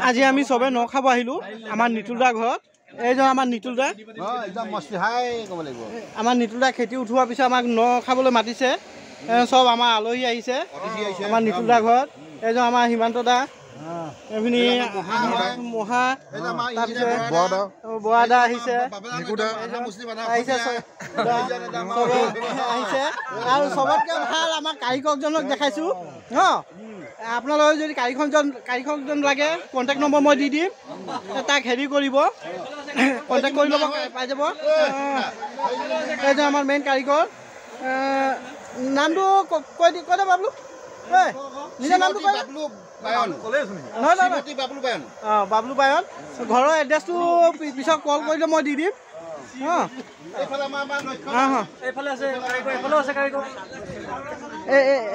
আজি আমি সবে ন খাব আহিলো আমাৰ নিতুলদা ঘৰত এইজন আমাৰ নিতুলদা একদম মস্তি হাই ক'ব লাগিব আমাৰ নিতুলদা খেতি উঠোৱাৰ পিছত আমাক ন খাবলৈ মাতিছে সব আমাৰ আলহী আহিছে আমাৰ নিতুলদা ঘৰত এইজন আমাৰ হিমান্ত দা এভিনি মহা তাৰপিছত বৰাদা আহিছে আহিছে আৰু চবতকৈ ভাল আমাৰ কাৰিকৰজনক দেখাইছোঁ আপোনালোকে যদি কাৰিকৰজন লাগে কণ্টেক্ট নম্বৰ মই দি দিম তাক হেৰি কৰিব কণ্টেক্ট কৰি ল'ব পাই যাব এইজন আমাৰ মেইন কাৰিকৰ নামটো কৈ দে বাবলু নিজৰ নামটো কৈ বাবলু বায়ন ঘৰৰ এড্ৰেছটো পিছত কল কৰিলে মই দি দিম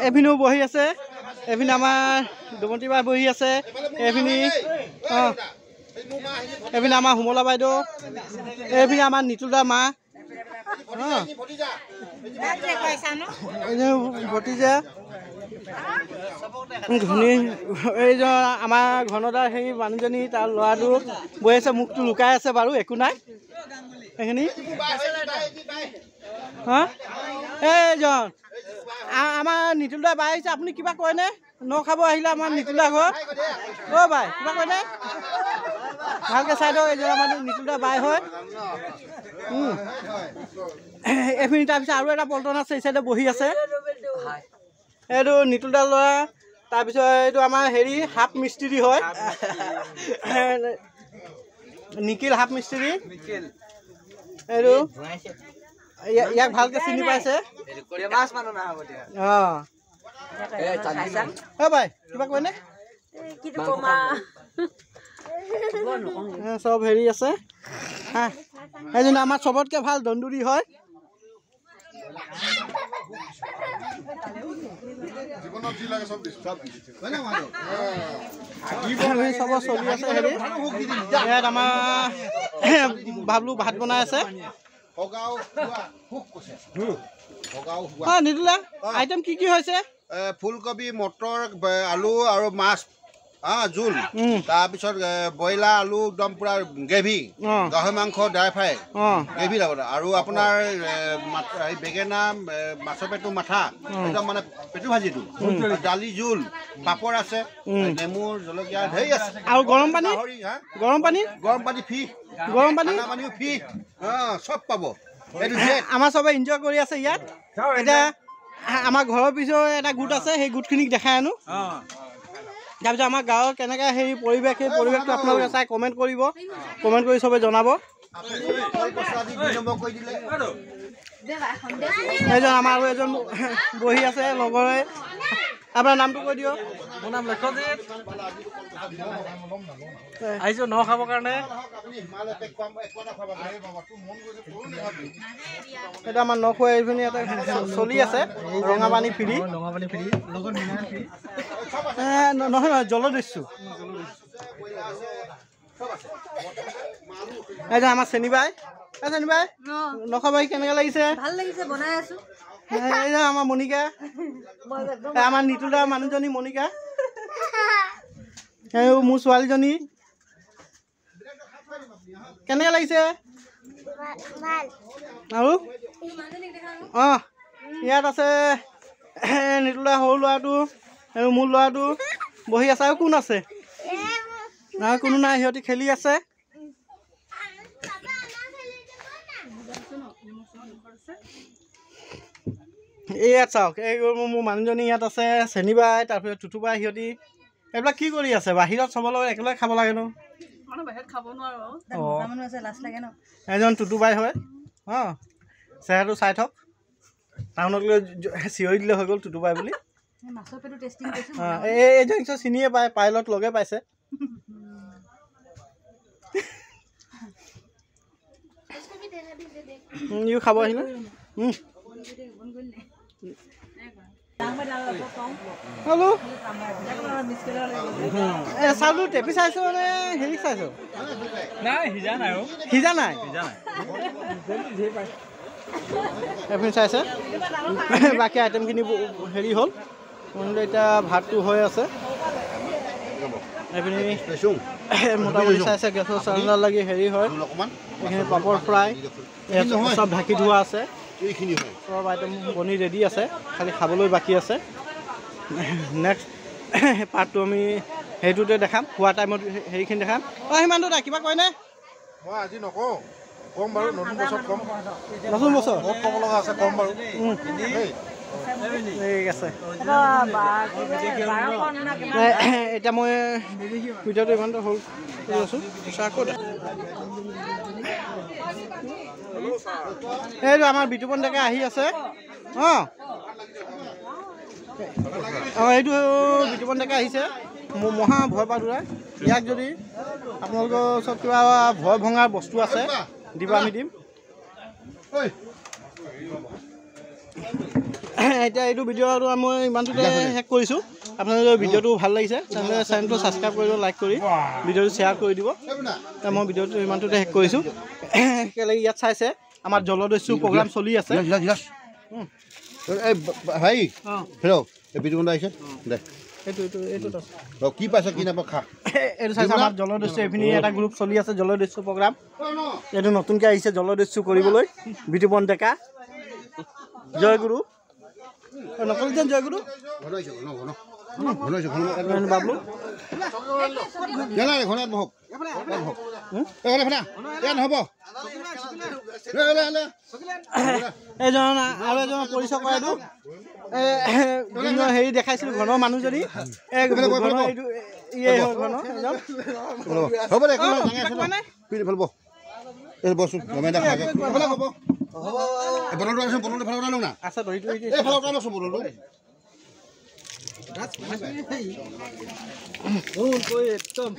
এভিনিও বহি আছে এভিনি আমাৰ দুমন্তী বাই বহি আছে এভিনি এভিনি আমাৰ সুমলা বাইদেউ এভিনি আমাৰ নিতুলদা মা ভতিজা ঘনী এইজন আমাৰ ঘনদাৰ সেই মানুহজনী তাৰ ল'ৰাটো বহি আছে মুখটো লুকাই আছে বাৰু একো নাই এইখিনি এইজন আমাৰ নিতুলদা বাই আহিছে আপুনি কিবা কয়নে ন খাব আহিলে আমাৰ নিতুলদা ঘৰত বাই কিবা কয়নে ভালকৈ চাই দিয়ক এইজন আমাৰ নিতুলদা বাই হয় এইখিনি তাৰপিছত আৰু এটা পল্টন আছে এই চাইডে বহি আছে এইটো নিতুলদা ল'ৰা তাৰপিছত এইটো আমাৰ হেৰি হাফ মিস্ত্ৰী হয় নিখিল হাফ মিস্ত্ৰী এইটো ইয়াক ভালকৈ চিনি পাইছে বাই কিবা কয়নে চব হেৰি আছে এইজন আমাৰ চবতকৈ ভাল দন্দুৰী হয় চব চলি আছে হেৰি ইয়াত আমাৰ বাবলু ভাত বনাই আছে নিতুলা আইটেম কি হৈছে ফুলকবি মটৰ আলু আৰু মাছ জোল তাৰপিছত ব্ৰইলাৰ আলু একদম পুৰা গ্ৰেভি গাহৰি মাংস ড্ৰাই ফ্ৰাই গ্ৰেভি লগত আৰু আপোনাৰ বেঙেনা মাছৰ পেটু মাথা একদম মানে পেটু ভাজিটো দালি জোল পাপৰ আছে নেমু জলকীয়া ধেৰ আছে আৰু গৰম পানী ফ্ৰী চব পাব আমাৰ চবে এনজয় কৰি আছে ইয়াত এতিয়া আমাৰ ঘৰৰ পিছৰ এটা গোট আছে সেই গোটখিনিক দেখাই আনো তাৰপিছত আমাৰ গাঁৱৰ কেনেকৈ সেই পৰিৱেশটো আপোনালোকে চাই কমেণ্ট কৰিব কমেণ্ট কৰি চবে জনাব এইজন আমাৰ আৰু এজন বহি আছে লগৰে আপোনাৰ নামটো কৈ দিয়ক মোৰ নাম লক্ষ্যজিৎ আহিছোঁ ন খাবৰ কাৰণে এইটো আমাৰ নখোৱা এইখিনি এটা চলি আছে ৰঙাপানী ফ্ৰী নহয় জলদস্যু এইটো আমাৰ চেনিবাই নখাবাই কেনেকৈ লাগিছে ভাল লাগিছে বনাই আছো এইটো আমাৰ মনিকা আমাৰ নিতুলদাৰ মানুহজনী মনিকা মোৰ ছোৱালীজনী কেনেকৈ লাগিছে আৰু ইয়াত আছে নিতুলদাৰ সৰু ল'ৰাটো আৰু মোৰ ল'ৰাটো বহি আছে আৰু কোন আছে কোনো নাই সিহঁতি খেলি আছে ইয়াত চাওক এই মোৰ মানুহজনী ইয়াত আছে চেনিবাই তাৰপিছত টুটুবাই সিহঁতি এইবিলাক কি কৰি আছে বাহিৰত চবৰ লগত একেলগে খাব লাগে ন এজন টুটুবাই হয় চেহেৰাটো চাই থওক টাউনত লৈ চিঞৰি দিলে হৈ গ'ল টুটুবাই বুলি এইজন চিনিয়ে পায় পাইলট লগে পাইছে ইও খাব আহিলে হেল্ল' চাউলটো টেপি চাইছ নে হেৰি চাইছ সিজা নাই এপিন চাইছে বাকী আইটেমখিনি হেৰি হ'ল এতিয়া ভাতটো হৈ আছে এইপিনি স্পেচুং মোটামুটি চাইছে গেছৰ চিলিণ্ডাৰ লাগি হেৰি হয় অকণমান এইখিনি পাপৰ ফ্ৰাই চব ঢাকি ধোৱা আছে এইখিনি হয় চব আইটেম বনি ৰেডি আছে খালি খাবলৈ বাকী আছে নেক্সট পাৰ্টটো আমি সেইটোতে দেখাম খোৱা টাইমত হেৰিখিনি দেখাম সিমানটো দা কিবা কয়নে মই আজি নকওঁ কম বাৰু নতুন বছৰত কম নতুন বছৰ বহুত ক'ব লগা আছে কম বাৰু ঠিক আছে এতিয়া মই ভিডিঅ'টো ইমানটো হ'ল কৰি আছোঁ আকৌ এইটো আমাৰ বিতুপন ডেকা আহি আছে অঁ এইটো বিতুপন ডেকা আহিছে মহা ভয় পাদুৰা ইয়াক যদি আপোনালোকৰ ওচৰত কিবা ভয় ভঙাৰ বস্তু আছে দিব আমি দিম এতিয়া এইটো ভিডিঅ'টো মই ইমানটোতে শেষ কৰিছোঁ আপোনালোকৰ ভিডিঅ'টো ভাল লাগিছে তেনেহ'লে চেনেলটো ছাবস্ক্ৰাইব কৰিব লাইক কৰি ভিডিঅ'টো শ্বেয়াৰ কৰি দিব মই ভিডিঅ'টো ইমানটোতে শেষ কৰিছোঁ কেলেকি ইয়াত চাইছে আমাৰ জলদস্যু প্ৰগ্ৰাম চলি আছে ভাই হেল্ল' এই বিতুপন আহিছে দে এইটো কি পাইছে কি নাপায় খা এইটো চাইছে আমাৰ জলদস্যু এইখিনি এটা গ্ৰুপ চলি আছে জলদস্যু প্ৰগ্ৰাম এইটো নতুনকৈ আহিছে জলদস্যু কৰিবলৈ বিতুপন ডেকা জয়গুৰু নকল যেন জয়গুৰু বাবলু এইজন আৰু এজন পৰিচয় কৰাইটো হেৰি দেখাইছিলোঁ ঘৰৰ মানুহজনী হ'ব দে ভাল বস্তু হ'ব বটলটো আছে বটলটো ভাল ওলালো না আচ্ছা এই ভাল ওলালো বটলটো একদম